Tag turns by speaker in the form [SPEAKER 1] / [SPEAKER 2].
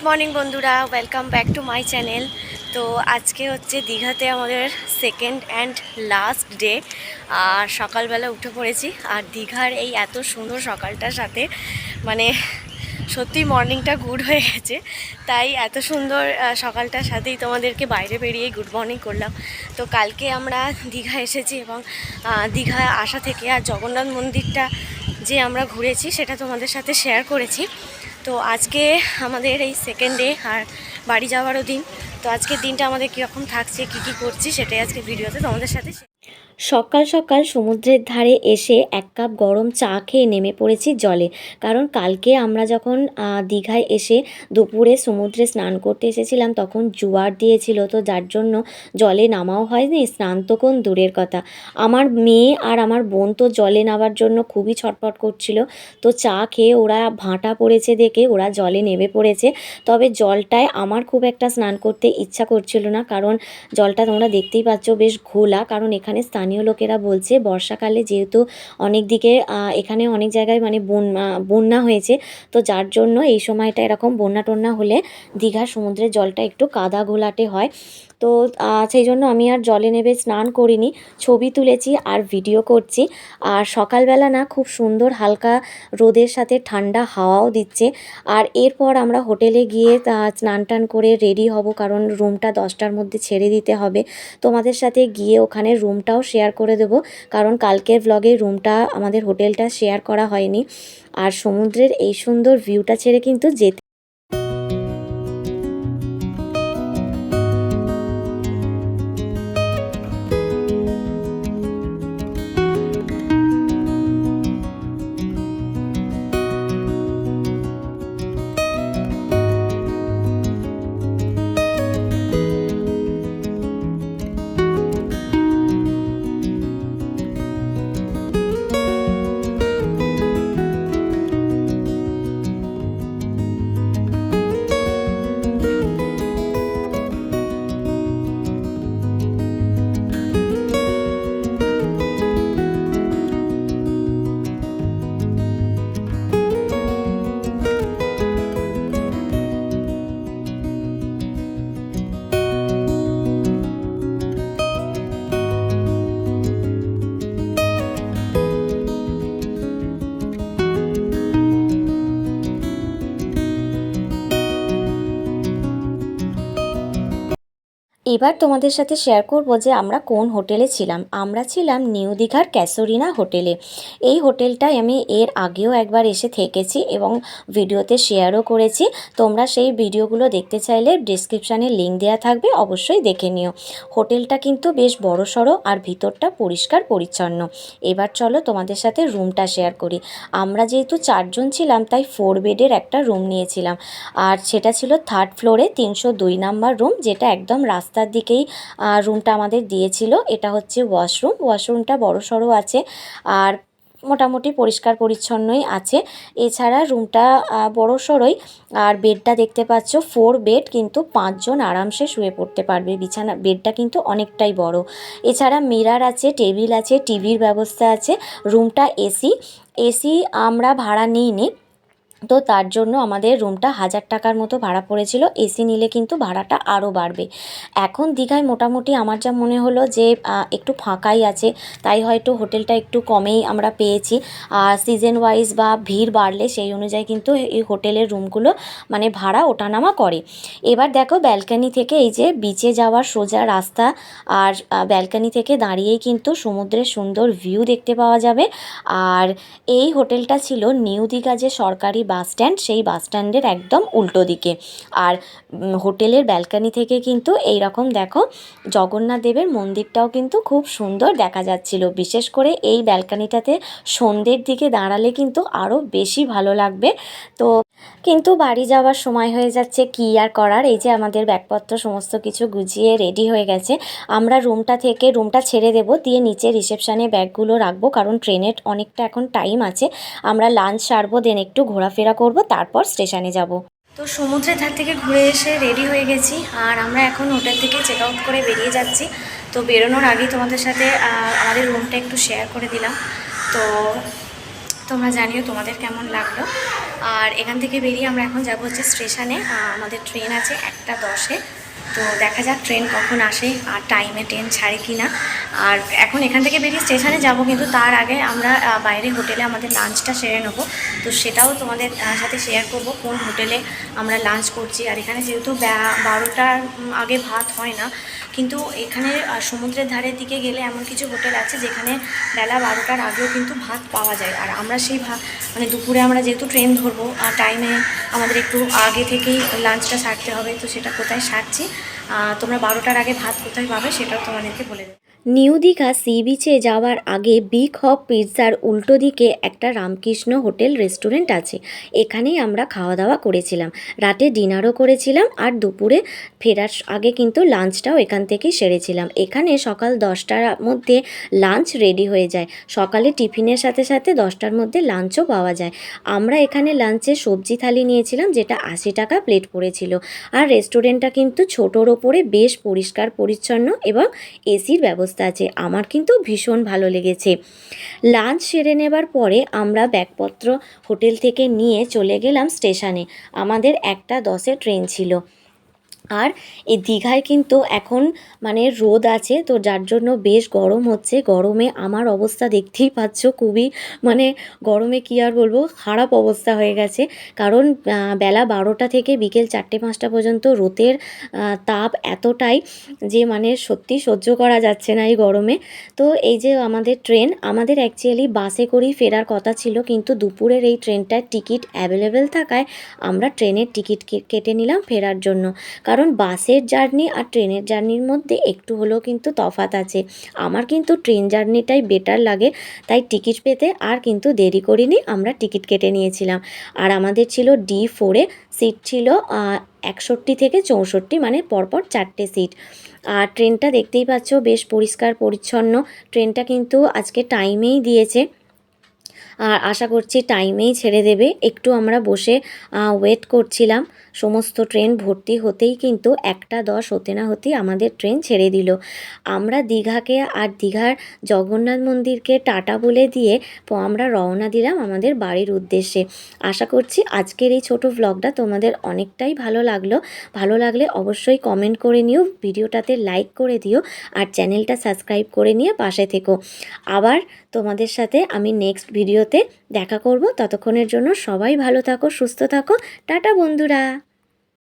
[SPEAKER 1] Morning বন্ধুরা, welcome back to my channel. তো আজকে হচ্ছে দীঘাতে আমাদের সেকেন্ড অ্যান্ড লাস্ট ডে। আর সকালবেলা উঠে পড়েছি। আর দীঘার এই এত সুন্দর সকালটার সাথে মানে সত্যি মর্নিংটা গুড হয়ে গেছে। তাই এত সুন্দর সকালটার সাথেই তোমাদেরকে বাইরে বেরিয়ে গুড মর্নিং করলাম। তো কালকে আমরা দীঘা এসেছি এবং দীঘা আসা থেকে আর জগন্নাথ মন্দিরটা যে আমরা ঘুরেছি সেটা তোমাদের সাথে শেয়ার করেছি। তো আজকে আমাদের এই সেকেন্ড ডে আর বাড়ি যাওয়ারও দিন। তো আজকের দিনটা আমাদের কীরকম থাকছে, কী কী করছি সেটাই আজকে ভিডিওতে তোমাদের সাথে। সকাল সকাল সমুদ্রের ধারে এসে এক কাপ গরম চা খেয়ে নেমে পড়েছি জলে। কারণ কালকে আমরা যখন দীঘায় এসে দুপুরে সমুদ্রে স্নান করতে এসেছিলাম তখন জোয়ার দিয়েছিল, তো যার জন্য জলে নামাও হয়নি, স্নান তো কোন দূরের কথা। আমার মেয়ে আর আমার বোন তো জলে নামার জন্য খুবই ছটফট করছিল। তো চা খেয়ে ওরা ভাঁটা পড়েছে দেখে ওরা জলে নেমে পড়েছে। তবে জলটায় আমার খুব একটা স্নান করতে ইচ্ছা করছিল না, কারণ জলটা তোমরা দেখতেই পাচ্ছ বেশ ঘোলা। কারণ এখানে স্থানীয় লোকেরা বলছে বর্ষাকালে যেহেতু অনেক দিকে এখানে অনেক জায়গায় মানে বন্যা হয়েছে, তো যার জন্য এই সময়টা এরকম বন্যা টন্যা হলে দীঘার সমুদ্রের জলটা একটু কাদা ঘোলাটে হয়। তো সেই জন্য আমি আর জলে নেমে স্নান করিনি, ছবি তুলেছি আর ভিডিও করছি। আর সকালবেলা না খুব সুন্দর হালকা রোদের সাথে ঠান্ডা হাওয়াও দিচ্ছে। আর এরপর আমরা হোটেলে গিয়ে স্নান টান করে রেডি হব, কারণ রুমটা 10টার মধ্যে ছেড়ে দিতে হবে। তোমাদের সাথে গিয়ে ওখানে রুমটাও শেয়ার করে দেবো, কারণ কালকের ভ্লগে রুমটা আমাদের হোটেলটা শেয়ার করা হয়নি। আর সমুদ্রের এই সুন্দর ভিউটা ছেড়ে কিন্তু যেতে এবার তোমাদের সাথে শেয়ার করব যে আমরা কোন হোটেলে ছিলাম। আমরা ছিলাম নিউ দীঘার ক্যাসোরিনা হোটেলে। এই হোটেলটায় আমি এর আগেও একবার এসে থেকেছি এবং ভিডিওতে শেয়ারও করেছি। তোমরা সেই ভিডিওগুলো দেখতে চাইলে ডেসক্রিপশানে লিঙ্ক দেওয়া থাকবে, অবশ্যই দেখে নিও। হোটেলটা কিন্তু বেশ বড়সড় আর ভিতরটা পরিষ্কার পরিচ্ছন্ন। এবার চলো তোমাদের সাথে রুমটা শেয়ার করি। আমরা যেহেতু 4 জন ছিলাম তাই 4 বেডের একটা রুম নিয়েছিলাম, আর সেটা ছিল 3rd ফ্লোরে 302 নাম্বার রুম, যেটা একদম রাস্তার দিকেই রুমটা আমাদের দিয়েছিল। এটা হচ্ছে ওয়াশরুমটা বড়সড় আছে আর মোটামুটি পরিষ্কার পরিচ্ছন্নই আছে। এছাড়া রুমটা বড়সড়ই, আর বেডটা দেখতে পাচ্ছ 4 বেড, কিন্তু 5 জন আরামসে শুয়ে পড়তে পারবে। বিছানা বেডটা কিন্তু অনেকটাই বড়। এছাড়া মিরর আছে, টেবিল আছে, টিভির ব্যবস্থা আছে। রুমটা এসি আমরা ভাড়া নিইনি, তো তার জন্য আমাদের রুমটা 1000 টাকার মতো ভাড়া পড়েছিল। এসি নিলে কিন্তু ভাড়াটা আরও বাড়বে। এখন দীঘায় মোটামুটি আমার যা মনে হলো যে একটু ফাঁকাই আছে, তাই হয়তো হোটেলটা একটু কমেই আমরা পেয়েছি। আর সিজন ওয়াইজ বা ভিড় বাড়লে সেই অনুযায়ী কিন্তু এই হোটেলের রুমগুলো মানে ভাড়া ওঠানামা করে। এবার দেখো ব্যালকনি থেকে এই যে বিচে যাওয়ার সোজা রাস্তা, আর ব্যালকনি থেকে দাঁড়িয়েই কিন্তু সমুদ্রের সুন্দর ভিউ দেখতে পাওয়া যাবে। আর এই হোটেলটা ছিল নিউ দীঘা যে সরকারি বাস স্ট্যান্ড, সেই বাস স্ট্যান্ডের একদম উল্টো দিকে। আর হোটেলের ব্যালকনি থেকে কিন্তু এই রকম দেখো জগন্নাথ দেবের মন্দিরটাও কিন্তু খুব সুন্দর দেখা যাচ্ছিল। বিশেষ করে এই ব্যালকনিটাতে সন্ধ্যের দিকে দাঁড়ালে কিন্তু আরও বেশি ভালো লাগবে। তো কিন্তু বাড়ি যাওয়ার সময় হয়ে যাচ্ছে, কি আর করার। এই যে আমাদের ব্যাগপত্র সমস্ত কিছু গুছিয়ে রেডি হয়ে গেছে। আমরা রুমটা ছেড়ে দেব, দিয়ে নিচে রিসেপশানে ব্যাগগুলো রাখবো, কারণ ট্রেনের অনেকটা এখন টাইম আছে। আমরা লাঞ্চ সারবো, দেন একটু ঘোরাফেরা করব, তারপর স্টেশনে যাব। তো সমুদ্রের ধার থেকে ঘুরে এসে রেডি হয়ে গেছি, আর আমরা এখন হোটেল থেকে চেক আউট করে বেরিয়ে যাচ্ছি। তো বেরোনোর আগেই তোমাদের সাথে আমাদের রুমটা একটু শেয়ার করে দিলাম। তো তোমরা জানিও তোমাদের কেমন লাগলো। আর এখান থেকে বেরিয়ে আমরা এখন যাবো হচ্ছে স্টেশনে। আমাদের ট্রেন আছে 1:10-এ। তো দেখা যাক ট্রেন কখন আসে আর টাইমে ট্রেন ছাড়ে কি না। আর এখন এখান থেকে বেরিয়ে স্টেশনে যাব, কিন্তু তার আগে আমরা বাইরে হোটেলে আমাদের লাঞ্চটা সেরে নেবো। তো সেটাও তোমাদের সাথে শেয়ার করব কোন হোটেলে আমরা লাঞ্চ করছি। আর এখানে যেহেতু 12টার আগে ভাত হয় না, কিন্তু এখানে সমুদ্রের ধারের দিকে গেলে এমন কিছু হোটেল আছে যেখানে বেলা 12টার আগেও কিন্তু ভাত পাওয়া যায়। আর আমরা সেই মানে দুপুরে আমরা যেহেতু ট্রেন ধরবো টাইমে আমাদের একটু আগে থেকেই লাঞ্চটা সারতে হবে। তো সেটা কোথায় সারছি, তোমরা 12টার আগে ভাত কোথায় পাবে সেটাও তোমাদেরকে বলে দেবো। নিউ দীঘা সি বিচে যাওয়ার আগে বিগ হপ পিৎজার উল্টো দিকে একটা রামকৃষ্ণ হোটেল রেস্টুরেন্ট আছে। এখানেই আমরা খাওয়া দাওয়া করেছিলাম, রাতে ডিনারও করেছিলাম, আর দুপুরে ফেরার আগে কিন্তু লাঞ্চটাও এখান থেকেই সেরেছিলাম। এখানে সকাল 10টার মধ্যে লাঞ্চ রেডি হয়ে যায়। সকালে টিফিনের সাথে সাথে 10টার মধ্যে লাঞ্চও পাওয়া যায়। আমরা এখানে লাঞ্চে সবজি থালি নিয়েছিলাম, যেটা 80 টাকা প্লেট পড়েছিল। আর রেস্টুরেন্টটা কিন্তু ছোটোর ওপরে বেশ পরিষ্কার পরিচ্ছন্ন এবং এসির ব্যবস্থা আছে। আমার কিন্তু ভীষণ ভালো লেগেছে। লাঞ্চ সেরে নেবার পরে আমরা ব্যাগপত্র হোটেল থেকে নিয়ে চলে গেলাম স্টেশনে। আমাদের 1:10-এ ট্রেন ছিল। আর এই দীঘায় কিন্তু এখন মানে রোদ আছে, তো যার জন্য বেশ গরম হচ্ছে। গরমে আমার অবস্থা দেখতেই পাচ্ছ, খুবই মানে গরমে কী আর বলবো, খারাপ অবস্থা হয়ে গেছে। কারণ বেলা 12টা থেকে বিকেল 4টে-5টা পর্যন্ত রোদের তাপ এতটাই যে মানে সত্যি সহ্য করা যাচ্ছে না এই গরমে। তো এই যে আমাদের ট্রেন, আমাদের অ্যাকচুয়ালি বাসে করেই ফেরার কথা ছিল, কিন্তু দুপুরের এই ট্রেনটার টিকিট অ্যাভেলেবেল থাকায় আমরা ট্রেনের টিকিট কেটে নিলাম ফেরার জন্য। কারণ বাসের জার্নি আর ট্রেনের জার্নির মধ্যে একটু হলেও কিন্তু তফাৎ আছে। আমার কিন্তু ট্রেন জার্নিটাই বেটার লাগে, তাই টিকিট পেতে আর কিন্তু দেরি করিনি, আমরা টিকিট কেটে নিয়েছিলাম। আর আমাদের ছিল D4-এ, সিট ছিল 61 থেকে 64, মানে পরপর 4টে সিট। আর ট্রেনটা দেখতেই পাচ্ছ বেশ পরিষ্কার পরিচ্ছন্ন। ট্রেনটা কিন্তু আজকে টাইমেই দিয়েছে, আর আশা করছি টাইমেই ছেড়ে দেবে। একটু আমরা বসে ওয়েট করছিলাম। সমস্ত ট্রেন ভর্তি হতেই কিন্তু 1:10 হতে না হতেই আমাদের ট্রেন ছেড়ে দিল। আমরা দীঘাকে আর দীঘার জগন্নাথ মন্দিরকে টাটা বলে দিয়ে আমরা রওনা দিলাম আমাদের বাড়ির উদ্দেশ্যে। আশা করছি আজকের এই ছোট ভ্লগটা তোমাদের অনেকটাই ভালো লাগলো। ভালো লাগলে অবশ্যই কমেন্ট করে নিও, ভিডিওটাতে লাইক করে দিও, আর চ্যানেলটা সাবস্ক্রাইব করে নিয়ে পাশে থেকো। আবার তোমাদের সাথে আমি নেক্সট ভিডিওতে দেখা করব। ততক্ষণের জন্য সবাই ভালো থাকো, সুস্থ থাকো। টাটা বন্ধুরা।